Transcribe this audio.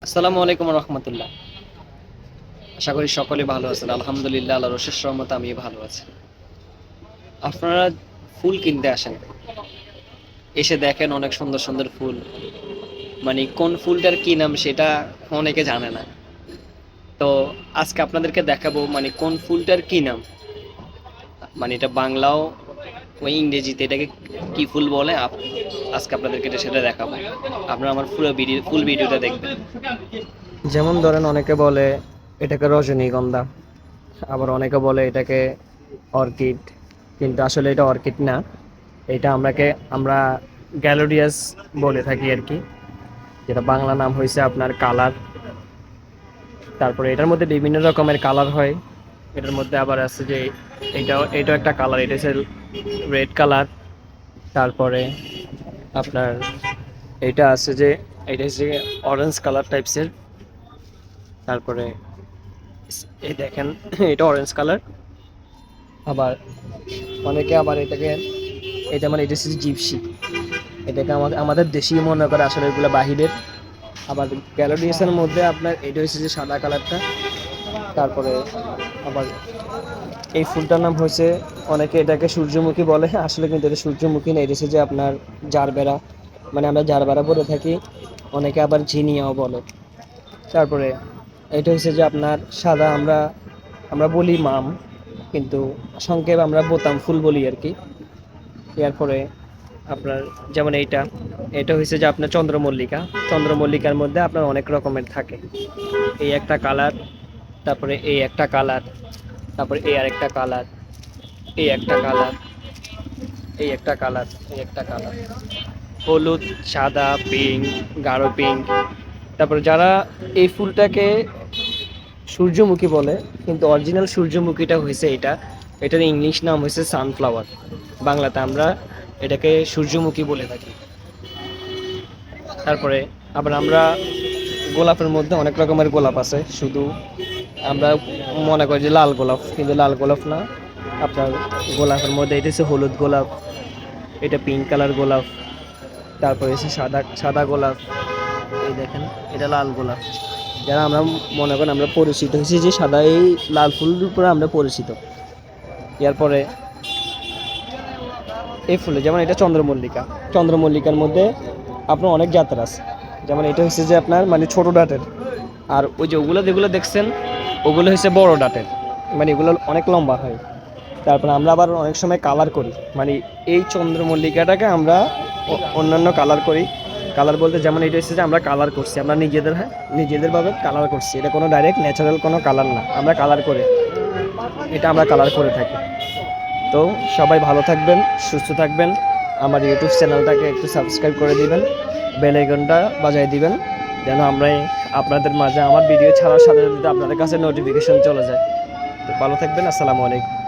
আসসালামু আলাইকুম রহমতুল্লাহ। আশা করি সকলে ভালো আছেন। আলহামদুলিল্লাহ, আল্লাহর অশেষ রহমতে আমি ভালো আছি। আপনারা ফুল কিনতে আসেন, এসে দেখেন অনেক সুন্দর সুন্দর ফুল, মানে কোন ফুলটার কি নাম সেটা অনেকে জানে না। তো আজকে আপনাদেরকে দেখাবো মানে কোন ফুলটার কি নাম, মানে এটা বাংলাও ওই ইংরেজিতে এটাকে কি ফুল বলে আজকে আপনাদেরকে সেটা দেখাবো। আপনারা আমার পুরো ফুল ভিডিওটা দেখবেন। যেমন ধরেন অনেকে বলে এটাকে রজনীগন্ধা, আবার অনেকে বলে এটাকে অর্কিড, কিন্তু আসলে এটা অর্কিড না। এটা আমরা গ্যালোডিয়াস বলে থাকি আর কি, যেটা বাংলা নাম হয়েছে আপনার কালার। তারপরে এটার মধ্যে বিভিন্ন রকমের কালার হয়। এটার মধ্যে আবার আছে যে এটাও একটা কালার, এটা হচ্ছে রেড কালার। তারপরে আপনার এটা আছে যে এটা হচ্ছে অরেঞ্জ কালার টাইপসের। তারপরে এই দেখেন এটা অরেঞ্জ কালার। আবার অনেকে আবার এটাকে এটা মানে এটা হচ্ছে জিপসি, এটাকে আমাদের দেশি মনে করে, আসলে এগুলো বাহিরের। আবার গ্যালোডিয়াসের মধ্যে আপনার এটা হচ্ছে যে সাদা কালারটা। তারপরে আবার এই ফুলটার নাম হয়েছে, অনেকে এটাকে সূর্যমুখী বলে, আসলে কিন্তু এটা সূর্যমুখী না, এটা হচ্ছে যে আপনার জারবেরা, মানে আমরা জারবেরা বলে থাকি। অনেকে আবার ঝিনিয়াও বলে। তারপরে এটা হচ্ছে যে আপনার সাদা, আমরা আমরা বলি মাম, কিন্তু সংক্ষেপ আমরা বোতাম ফুল বলি আর কি। এরপরে আপনার যেমন এটা হচ্ছে যে আপনার চন্দ্রমল্লিকা। চন্দ্রমল্লিকার মধ্যে আপনার অনেক রকমের থাকে। এই একটা কালার, তারপরে এই একটা কালার, তারপরে এই আরেকটা কালার, এই একটা কালার, এই একটা কালার, এই একটা কালার, হলুদ, সাদা, পিঙ্ক, গাঢ় পিঙ্ক। তারপরে যারা এই ফুলটাকে সূর্যমুখী বলে, কিন্তু অরিজিনাল সূর্যমুখীটা হয়েছে এটার ইংলিশ নাম হয়েছে সানফ্লাওয়ার। বাংলাতে আমরা এটাকে সূর্যমুখী বলে থাকি। তারপরে আবার আমরা গোলাপের মধ্যে অনেক রকমের গোলাপ আছে, শুধু আমরা মনে করি যে লাল গোলাপ, কিন্তু লাল গোলাপ না। আপনার গোলাপের মধ্যে এটা হচ্ছে হলুদ গোলাপ, এটা পিঙ্ক কালার গোলাপ, তারপরে হচ্ছে সাদা সাদা গোলাপ, এই দেখেন এটা লাল গোলাপ। যারা আমরা মনে করেন আমরা পরিচিত হয়েছি যে সাদা এই লাল ফুলের উপরে আমরা পরিচিত। এরপরে এই ফুলে যেমন এটা চন্দ্রমল্লিকা। চন্দ্রমল্লিকার মধ্যে আপনার অনেক জাতের আছে, যেমন এটা হচ্ছে যে আপনার মানে ছোট ডাটের। আর ওই যে ওগুলো যেগুলো দেখছেন ওগুলো হচ্ছে বড় ডাটের, মানে এগুলো অনেক লম্বা হয়। তারপরে আমরা আবার অনেক সময় কালার করি, মানে এই চন্দ্রমল্লিকাটাকে আমরা অন্যান্য কালার করি। কালার বলতে যেমন এটা হচ্ছে যে আমরা কালার করছি, আমরা নিজেদেরভাবে কালার করছি, এটা কোনো ডাইরেক্ট ন্যাচারাল কোনো কালার না, আমরা কালার করে এটা আমরা কালার করে থাকি। তো সবাই ভালো থাকবেন, সুস্থ থাকবেন। আমার ইউটিউব চ্যানেলটাকে একটু সাবস্ক্রাইব করে দিবেন, বেল আইকনটা বাজিয়ে দিবেন, যেন আমরা আপনাদের মাঝে আমার ভিডিও ছাড়ার সাথে সাথে আপনাদের কাছে নোটিফিকেশন চলে যায়। তো ভালো থাকবেন। আসসালামু আলাইকুম।